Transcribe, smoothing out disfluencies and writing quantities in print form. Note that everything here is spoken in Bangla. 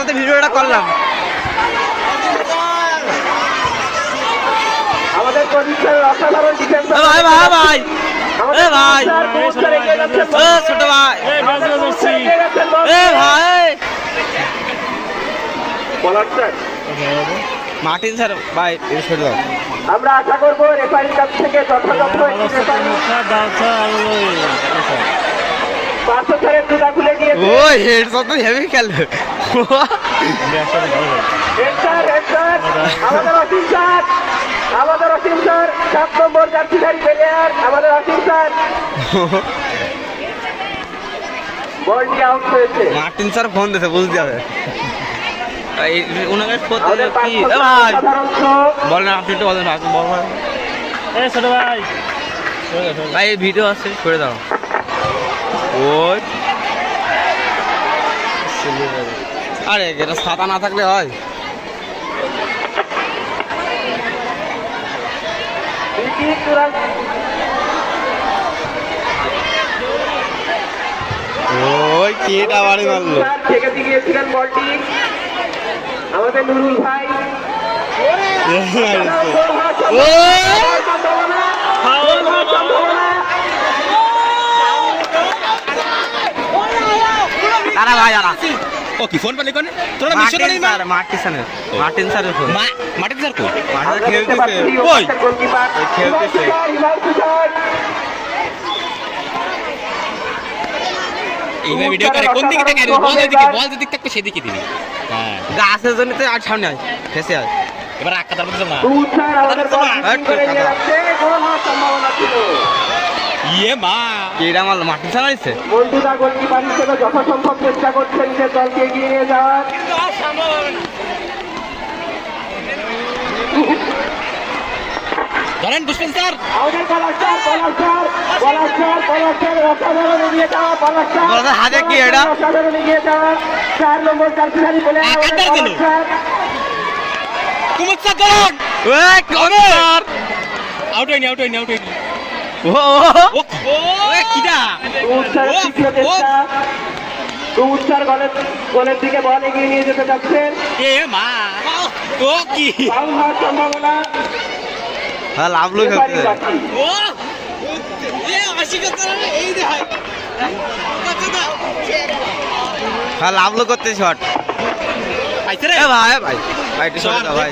বলতে ভিডিওটা করলাম। আমাদের প্রদীপের অসাধারণ ডিফেন্স ভাই ভাই ভাই এ ভাই ও ছোট ভাই এ ভাই মার্টিন স্যার ভাই ছেড়ে দাও। আমরা আশা করবো রেফারির কাছ থেকে যথাযথ পাঁচশো স্যারের জুতা খুলে গিয়ে ও হেড শট তো হেভি খেলে। আমাদের অসীম স্যার 7 নম্বর জার্সিধারী প্লেয়ার আমাদের অসীম স্যার বলটি আউট হয়েছে। মার্টিন স্যার ফোন দিতে বুঝতে হবে ওনাকে আমাদের কি বলেন আপনি একটু বলেন ছোট ভাই ভাই এই ভিডিও আছে করে দাও। ওই আরে এটা ছাতা না থাকলে হয়। ওই কেটা বাড়ি মারলো ঠেকাতে গিয়েছিলেন বলটি আমাদের নুরুল ভাই। দাঁড়া ভাই দাঁড়া ও কি ফোন পালি কোনে তোরা মিশন নেই মার্টিন স্যারের ফোন মাটি স্যার কই মার্টিন খেলতেছে ওই খেলতেছে এইভাবে ভিডিও করে কোন দিকে তাকাই বল যেদিকে থাকবে সেদিকে দিবি। হ্যাঁ গাছের জন্য তো আর সামনে আয় ফেসে আয় এবার আকাতার মধ্যে না ইয়ে মা কেডা মারলো মার্টিন স্যার আইছে বন্ধুরা গোলকিপার হিসেবে যথাসম্ভব চেষ্টা করছেন নিজের দলকে এগিয়ে নিয়ে যাওয়ার। ধরেন দুষ্পেন স্যার আমাদের অসাধারণ এগিয়ে যাওয়া বলার হাতে কি এটা অসাধারণ এগিয়ে যাওয়া 4 নম্বর জার্সিধারী প্লেয়ার কুমুদ স্যার ধরুন ওই কর্নার আউট হয়নি ও ও কিডা উচ্চার গোলের দিকে বল এগিয়ে নিয়ে যেতে যাচ্ছেন। এ মা ও কি ফাউল হওয়ার সম্ভাবনা হ্যাঁ লাভলো খেলতে ও এ আশিকা এই দে হয় হ্যাঁ লাভলো করতে শট আইছে রে ভাই ভাই ভাই একটু সরে দাও ভাই।